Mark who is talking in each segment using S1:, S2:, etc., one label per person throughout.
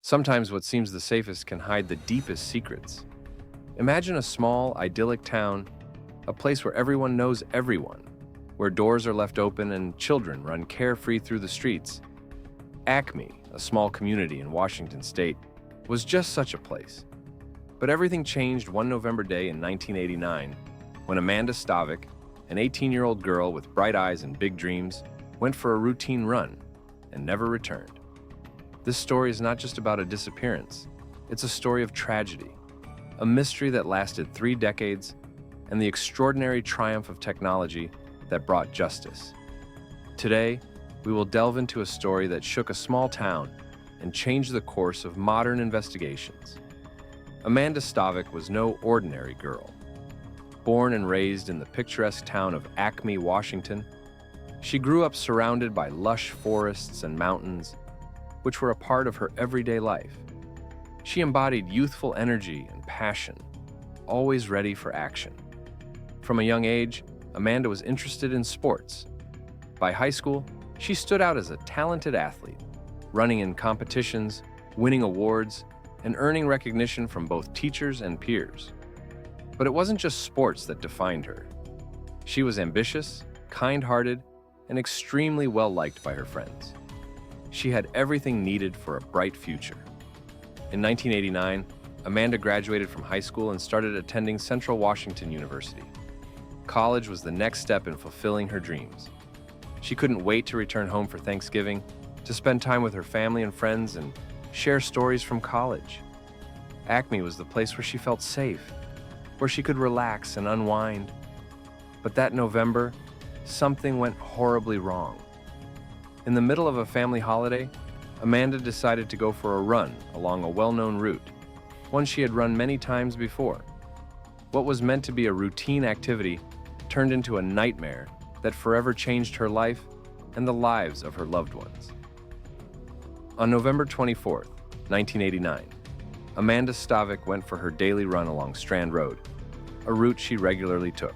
S1: Sometimes what seems the safest can hide the deepest secrets. Imagine a small, idyllic town, a place where everyone knows everyone, where doors are left open and children run carefree through the streets. Acme, a small community in Washington state, was just such a place. But everything changed one November day in 1989 when Amanda Stavik, an 18-year-old girl with bright eyes and big dreams, went for a routine run and never returned. This story is not just about a disappearance, it's a story of tragedy, a mystery that lasted 3 decades, and the extraordinary triumph of technology that brought justice. Today, we will delve into a story that shook a small town and changed the course of modern investigations. Amanda Stavik was no ordinary girl. Born and raised in the picturesque town of Acme, Washington, she grew up surrounded by lush forests and mountains, which were a part of her everyday life. She embodied youthful energy and passion, always ready for action. From a young age, Amanda was interested in sports. By high school, she stood out as a talented athlete, running in competitions, winning awards, and earning recognition from both teachers and peers. But it wasn't just sports that defined her. She was ambitious, kind-hearted, and extremely well-liked by her friends. She had everything needed for a bright future. In 1989, Amanda graduated from high school and started attending Central Washington University. College was the next step in fulfilling her dreams. She couldn't wait to return home for Thanksgiving, to spend time with her family and friends and share stories from college. Acme was the place where she felt safe, where she could relax and unwind. But that November, something went horribly wrong. In the middle of a family holiday, Amanda decided to go for a run along a well-known route, one she had run many times before. What was meant to be a routine activity turned into a nightmare that forever changed her life and the lives of her loved ones. On November 24th, 1989, Amanda Stavik went for her daily run along Strand Road, a route she regularly took.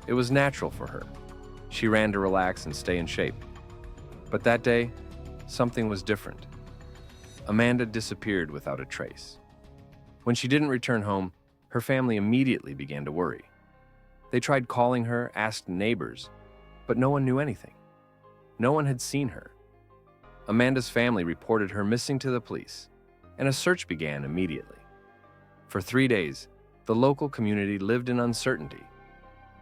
S1: It was natural for her. She ran to relax and stay in shape. But that day, something was different. Amanda disappeared without a trace. When she didn't return home, her family immediately began to worry. They tried calling her, asked neighbors, but no one knew anything. No one had seen her. Amanda's family reported her missing to the police, and a search began immediately. For 3 days, the local community lived in uncertainty.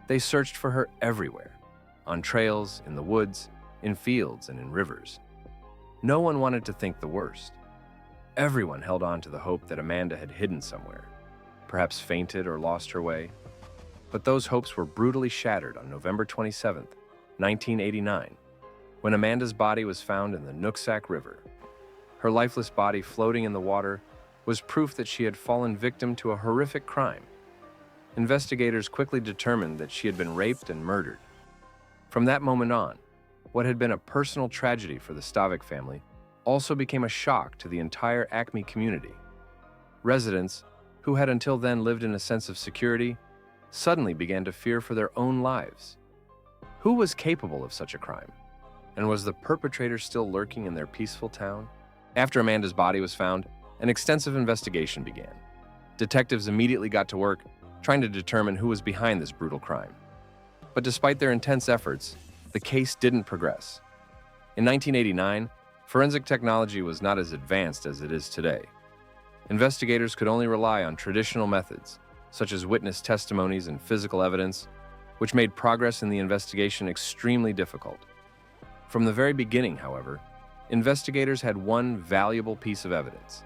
S1: They searched for her everywhere, on trails, in the woods, in fields, and in rivers. No one wanted to think the worst. Everyone held on to the hope that Amanda had hidden somewhere, perhaps fainted or lost her way. But those hopes were brutally shattered on November 27, 1989, when Amanda's body was found in the Nooksack River. Her lifeless body floating in the water was proof that she had fallen victim to a horrific crime. Investigators quickly determined that she had been raped and murdered. From that moment on, what had been a personal tragedy for the Stavik family also became a shock to the entire Acme community. Residents, who had until then lived in a sense of security, suddenly began to fear for their own lives. Who was capable of such a crime? And was the perpetrator still lurking in their peaceful town? After Amanda's body was found, an extensive investigation began. Detectives immediately got to work, trying to determine who was behind this brutal crime. But despite their intense efforts, the case didn't progress. In 1989, forensic technology was not as advanced as it is today. Investigators could only rely on traditional methods, such as witness testimonies and physical evidence, which made progress in the investigation extremely difficult. From the very beginning, however, investigators had one valuable piece of evidence: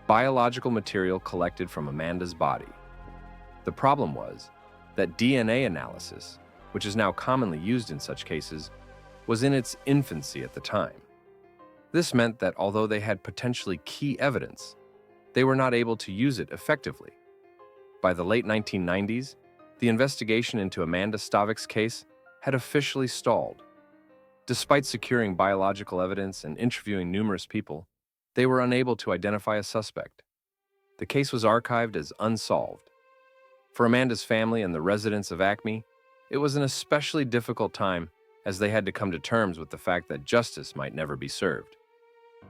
S1: biological material collected from Amanda's body. The problem was that DNA analysis, which is now commonly used in such cases, was in its infancy at the time. This meant that although they had potentially key evidence, they were not able to use it effectively. By the late 1990s, the investigation into Amanda Stavik's case had officially stalled. Despite securing biological evidence and interviewing numerous people, they were unable to identify a suspect. The case was archived as unsolved. For Amanda's family and the residents of Acme, it was an especially difficult time as they had to come to terms with the fact that justice might never be served.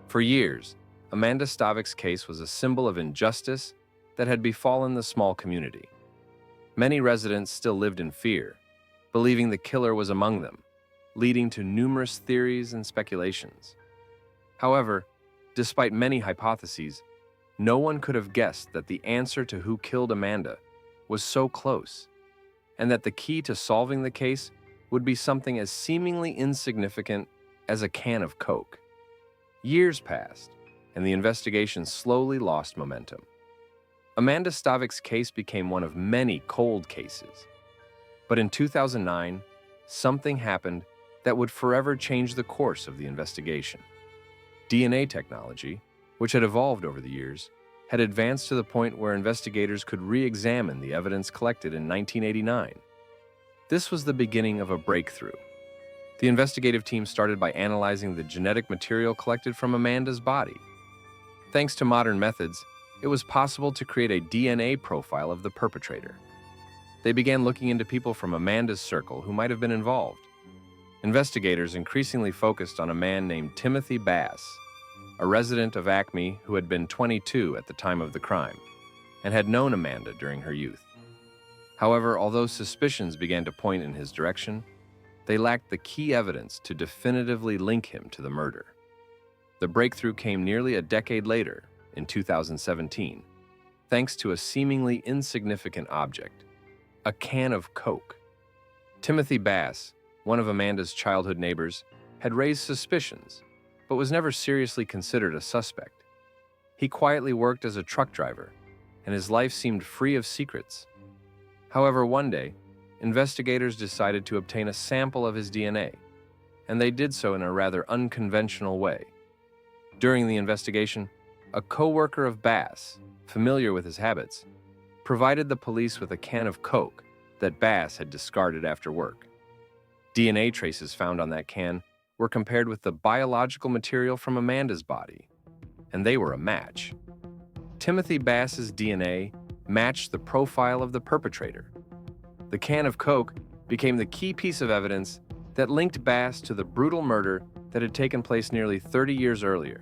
S1: For years, Amanda Stavik's case was a symbol of injustice that had befallen the small community. Many residents still lived in fear, believing the killer was among them, leading to numerous theories and speculations. However, despite many hypotheses, no one could have guessed that the answer to who killed Amanda was so close, and that the key to solving the case would be something as seemingly insignificant as a can of Coke. Years passed, and the investigation slowly lost momentum. Amanda Stavik's case became one of many cold cases. But in 2009, something happened that would forever change the course of the investigation. DNA technology, which had evolved over the years, had advanced to the point where investigators could re-examine the evidence collected in 1989. This was the beginning of a breakthrough. The investigative team started by analyzing the genetic material collected from Amanda's body. Thanks to modern methods, it was possible to create a DNA profile of the perpetrator. They began looking into people from Amanda's circle who might have been involved. Investigators increasingly focused on a man named Timothy Bass, a resident of Acme who had been 22 at the time of the crime and had known Amanda during her youth. However, although suspicions began to point in his direction, they lacked the key evidence to definitively link him to the murder. The breakthrough came nearly a decade later, in 2017, thanks to a seemingly insignificant object, a can of Coke. Timothy Bass, one of Amanda's childhood neighbors, had raised suspicions, but was never seriously considered a suspect. He quietly worked as a truck driver, and his life seemed free of secrets. However, one day, investigators decided to obtain a sample of his DNA, and they did so in a rather unconventional way. During the investigation, a co-worker of Bass, familiar with his habits, provided the police with a can of Coke that Bass had discarded after work. DNA traces found on that can were compared with the biological material from Amanda's body, and they were a match. Timothy Bass's DNA matched the profile of the perpetrator. The can of Coke became the key piece of evidence that linked Bass to the brutal murder that had taken place nearly 30 years earlier.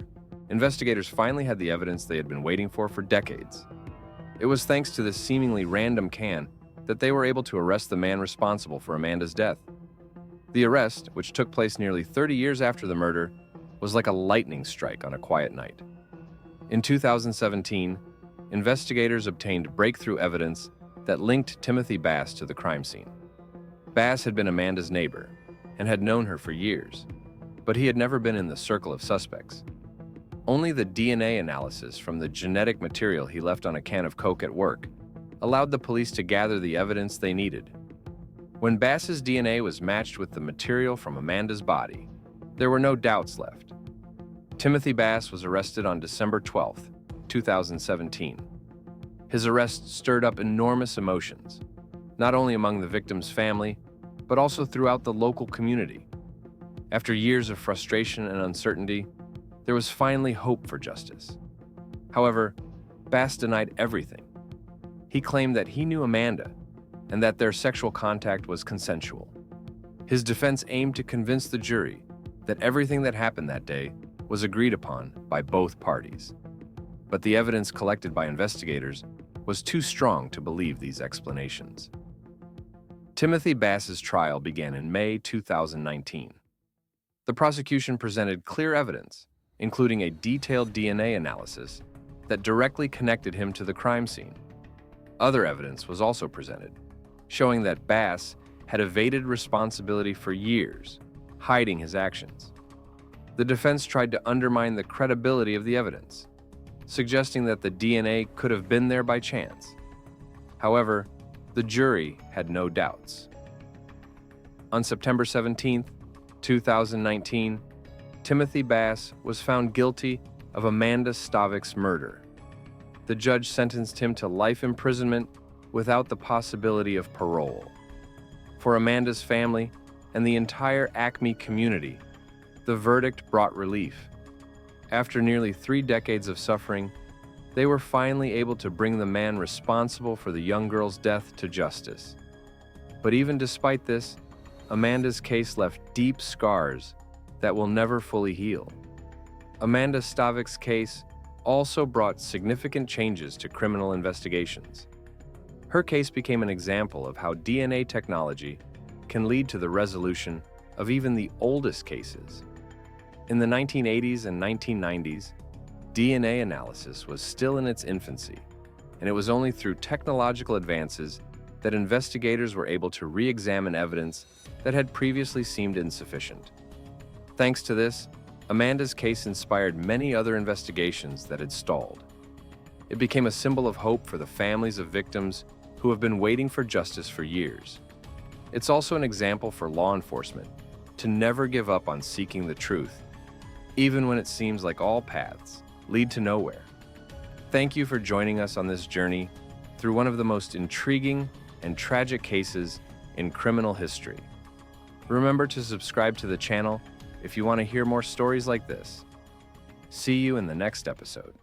S1: Investigators finally had the evidence they had been waiting for decades. It was thanks to this seemingly random can that they were able to arrest the man responsible for Amanda's death. The arrest, which took place nearly 30 years after the murder, was like a lightning strike on a quiet night. In 2017, investigators obtained breakthrough evidence that linked Timothy Bass to the crime scene. Bass had been Amanda's neighbor and had known her for years, but he had never been in the circle of suspects. Only the DNA analysis from the genetic material he left on a can of Coke at work allowed the police to gather the evidence they needed. When Bass's DNA was matched with the material from Amanda's body, there were no doubts left. Timothy Bass was arrested on December 12, 2017. His arrest stirred up enormous emotions, not only among the victim's family, but also throughout the local community. After years of frustration and uncertainty, there was finally hope for justice. However, Bass denied everything. He claimed that he knew Amanda and that their sexual contact was consensual. His defense aimed to convince the jury that everything that happened that day was agreed upon by both parties. But the evidence collected by investigators was too strong to believe these explanations. Timothy Bass's trial began in May 2019. The prosecution presented clear evidence, including a detailed DNA analysis that directly connected him to the crime scene. Other evidence was also presented, showing that Bass had evaded responsibility for years, hiding his actions. The defense tried to undermine the credibility of the evidence, suggesting that the DNA could have been there by chance. However, the jury had no doubts. On September 17, 2019, Timothy Bass was found guilty of Amanda Stavik's murder. The judge sentenced him to life imprisonment without the possibility of parole. For Amanda's family and the entire Acme community, the verdict brought relief. After nearly 3 decades of suffering, they were finally able to bring the man responsible for the young girl's death to justice. But even despite this, Amanda's case left deep scars that will never fully heal. Amanda Stavik's case also brought significant changes to criminal investigations. Her case became an example of how DNA technology can lead to the resolution of even the oldest cases. In the 1980s and 1990s, DNA analysis was still in its infancy, and it was only through technological advances that investigators were able to re-examine evidence that had previously seemed insufficient. Thanks to this, Amanda's case inspired many other investigations that had stalled. It became a symbol of hope for the families of victims who have been waiting for justice for years. It's also an example for law enforcement to never give up on seeking the truth, even when it seems like all paths lead to nowhere. Thank you for joining us on this journey through one of the most intriguing and tragic cases in criminal history. Remember to subscribe to the channel if you want to hear more stories like this. See you in the next episode.